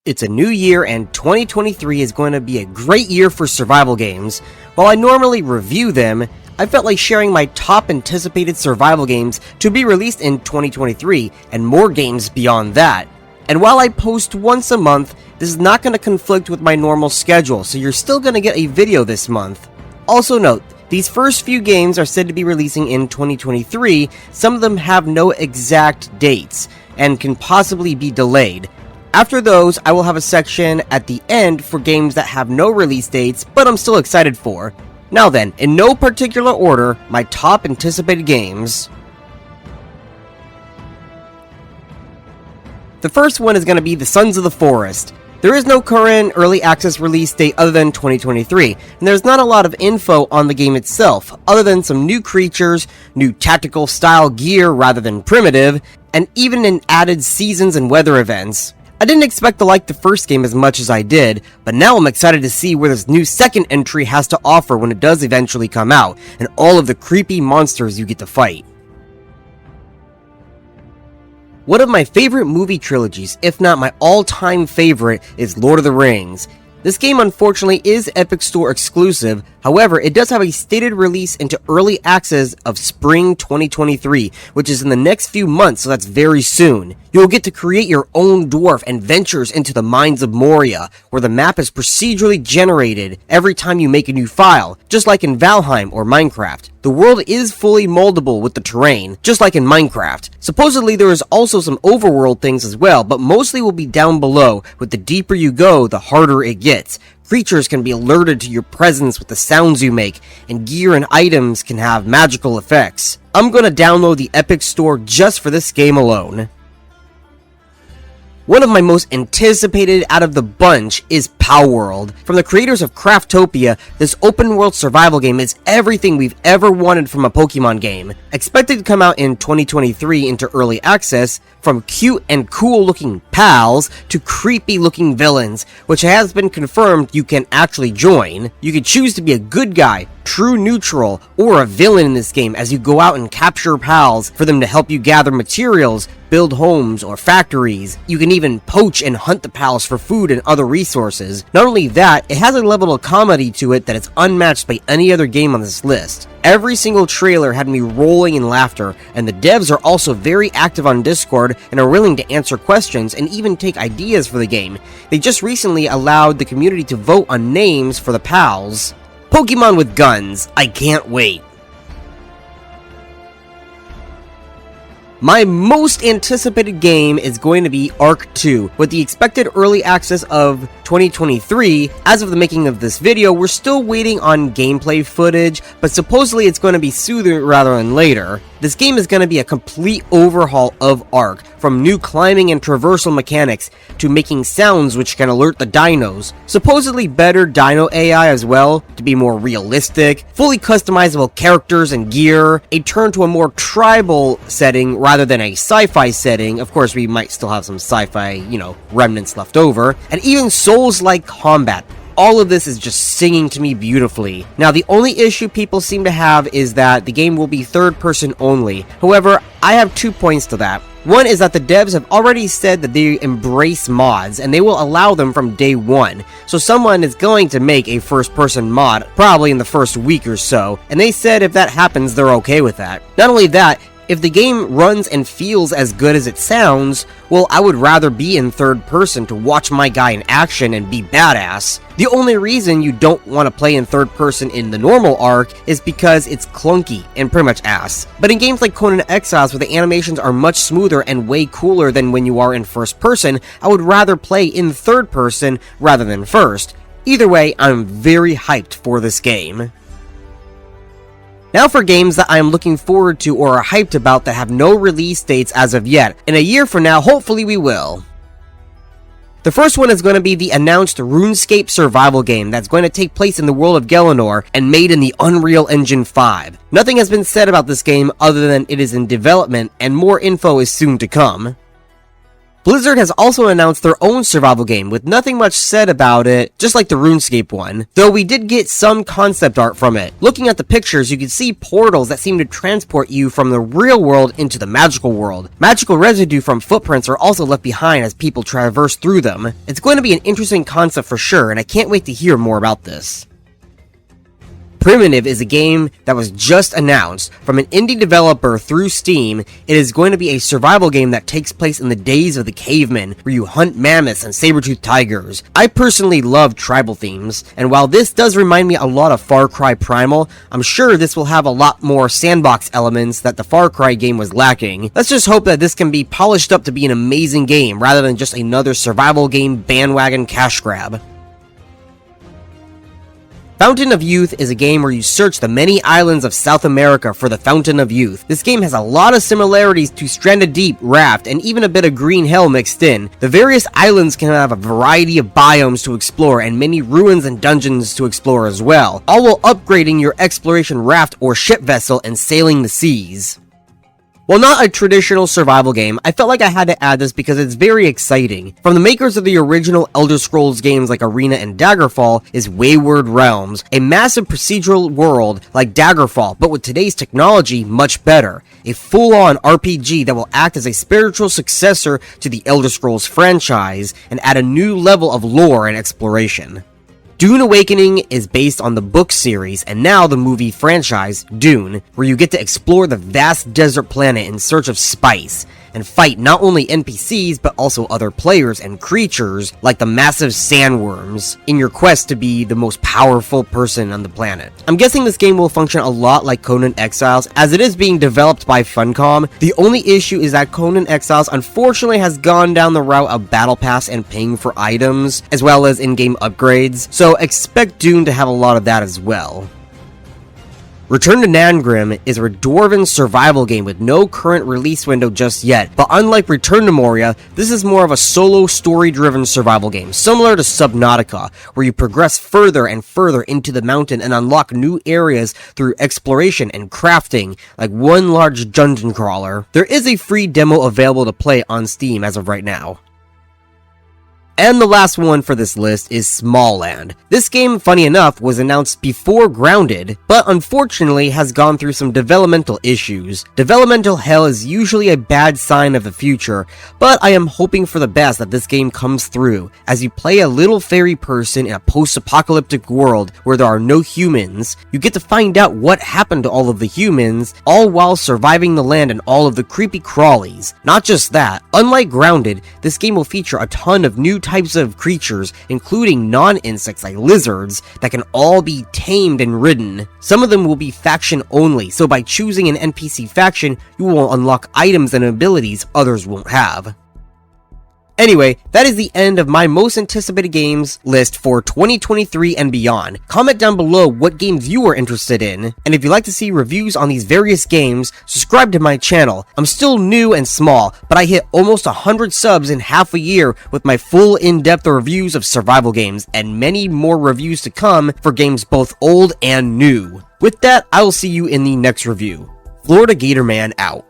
It's a new year and 2023 is going to be a great year for survival games. While I normally review them, I felt like sharing my top anticipated survival games to be released in 2023 and more games beyond that. And while I post once a month, this is not going to conflict with my normal schedule, so you're still going to get a video this month. Also note, these first few games are said to be releasing in 2023, some of them have no exact dates and can possibly be delayed. After those, I will have a section at the end for games that have no release dates, but I'm still excited for. Now then, in no particular order, my top anticipated games. The first one is going to be The Sons of the Forest. There is no current early access release date other than 2023, and there's not a lot of info on the game itself, other than some new creatures, new tactical style gear rather than primitive, and even an added seasons and weather events. I didn't expect to like the first game as much as I did, but now I'm excited to see where this new second entry has to offer when it does eventually come out, and all of the creepy monsters you get to fight. One of my favorite movie trilogies, if not my all-time favorite, is Lord of the Rings. This game unfortunately is Epic Store exclusive, however it does have a stated release into early access of spring 2023, which is in the next few months, so that's very soon. You'll get to create your own dwarf and ventures into the mines of Moria, where the map is procedurally generated every time you make a new file, just like in Valheim or Minecraft. The world is fully moldable with the terrain, just like in Minecraft. Supposedly there is also some overworld things as well, but mostly will be down below, with the deeper you go, the harder it gets. Creatures can be alerted to your presence with the sounds you make, and gear and items can have magical effects. I'm gonna download the Epic Store just for this game alone. One of my most anticipated out of the bunch is Palworld. From the creators of Craftopia, this open-world survival game is everything we've ever wanted from a Pokemon game. Expected to come out in 2023 into early access, from cute and cool-looking pals to creepy-looking villains, which has been confirmed you can actually join. You can choose to be a good guy, true neutral, or a villain in this game as you go out and capture pals for them to help you gather materials, build homes or factories. You can even poach and hunt the pals for food and other resources. Not only that, it has a level of comedy to it that is unmatched by any other game on this list. Every single trailer had me rolling in laughter, and the devs are also very active on Discord and are willing to answer questions and even take ideas for the game. They just recently allowed the community to vote on names for the pals. Pokemon with guns, I can't wait. My most anticipated game is going to be Ark 2. With the expected early access of 2023, as of the making of this video, we're still waiting on gameplay footage, but supposedly it's going to be sooner rather than later. This game is going to be a complete overhaul of Ark, from new climbing and traversal mechanics to making sounds which can alert the dinos. Supposedly better dino AI as well, to be more realistic, fully customizable characters and gear, a turn to a more tribal setting rather than a sci-fi setting. Of course, we might still have some sci-fi, remnants left over, and even Souls-like combat. All of this is just singing to me beautifully. Now, the only issue people seem to have is that the game will be third-person only. However, I have 2 points to that. One is that the devs have already said that they embrace mods, and they will allow them from day one. So someone is going to make a first-person mod, probably in the first week or so, and they said if that happens, they're okay with that. Not only that, if the game runs and feels as good as it sounds, well, I would rather be in third person to watch my guy in action and be badass. The only reason you don't want to play in third person in the normal Ark is because it's clunky and pretty much ass. But in games like Conan Exiles, where the animations are much smoother and way cooler than when you are in first person, I would rather play in third person rather than first. Either way, I'm very hyped for this game. Now for games that I am looking forward to or are hyped about that have no release dates as of yet. In a year from now, hopefully we will. The first one is going to be the announced Runescape survival game that's going to take place in the world of Galanor and made in the Unreal Engine 5. Nothing has been said about this game other than it is in development and more info is soon to come. Blizzard has also announced their own survival game with nothing much said about it, just like the RuneScape one, though we did get some concept art from it. Looking at the pictures, you can see portals that seem to transport you from the real world into the magical world. Magical residue from footprints are also left behind as people traverse through them. It's going to be an interesting concept for sure, and I can't wait to hear more about this. Primitive is a game that was just announced from an indie developer through Steam. It is going to be a survival game that takes place in the days of the cavemen, where you hunt mammoths and saber-toothed tigers. I personally love tribal themes, and while this does remind me a lot of Far Cry Primal, I'm sure this will have a lot more sandbox elements that the Far Cry game was lacking. Let's just hope that this can be polished up to be an amazing game, rather than just another survival game bandwagon cash grab. Fountain of Youth is a game where you search the many islands of South America for the Fountain of Youth. This game has a lot of similarities to Stranded Deep, Raft, and even a bit of Green Hell mixed in. The various islands can have a variety of biomes to explore and many ruins and dungeons to explore as well, all while upgrading your exploration raft or ship vessel and sailing the seas. While not a traditional survival game, I felt like I had to add this because it's very exciting. From the makers of the original Elder Scrolls games like Arena and Daggerfall is Wayward Realms, a massive procedural world like Daggerfall, but with today's technology much better. A full-on RPG that will act as a spiritual successor to the Elder Scrolls franchise and add a new level of lore and exploration. Dune Awakening is based on the book series and now the movie franchise, Dune, where you get to explore the vast desert planet in search of spice, and fight not only NPCs but also other players and creatures like the massive sandworms in your quest to be the most powerful person on the planet. I'm guessing this game will function a lot like Conan Exiles as it is being developed by Funcom. The only issue is that Conan Exiles unfortunately has gone down the route of Battle Pass and paying for items as well as in-game upgrades, so expect Dune to have a lot of that as well. Return to Nangrim is a dwarven survival game with no current release window just yet, but unlike Return to Moria, this is more of a solo story-driven survival game, similar to Subnautica, where you progress further and further into the mountain and unlock new areas through exploration and crafting, like one large dungeon crawler. There is a free demo available to play on Steam as of right now. And the last one for this list is SmallLand. This game, funny enough, was announced before Grounded, but unfortunately has gone through some developmental issues. Developmental hell is usually a bad sign of the future, but I am hoping for the best that this game comes through, as you play a little fairy person in a post-apocalyptic world where there are no humans. You get to find out what happened to all of the humans, all while surviving the land and all of the creepy crawlies. Not just that, unlike Grounded, this game will feature a ton of new types of creatures, including non-insects like lizards, that can all be tamed and ridden. Some of them will be faction only, so by choosing an NPC faction, you will unlock items and abilities others won't have. Anyway, that is the end of my most anticipated games list for 2023 and beyond. Comment down below what games you are interested in, and if you'd like to see reviews on these various games, subscribe to my channel. I'm still new and small, but I hit almost 100 subs in half a year with my full in-depth reviews of survival games, and many more reviews to come for games both old and new. With that, I will see you in the next review. Florida Gator Man out.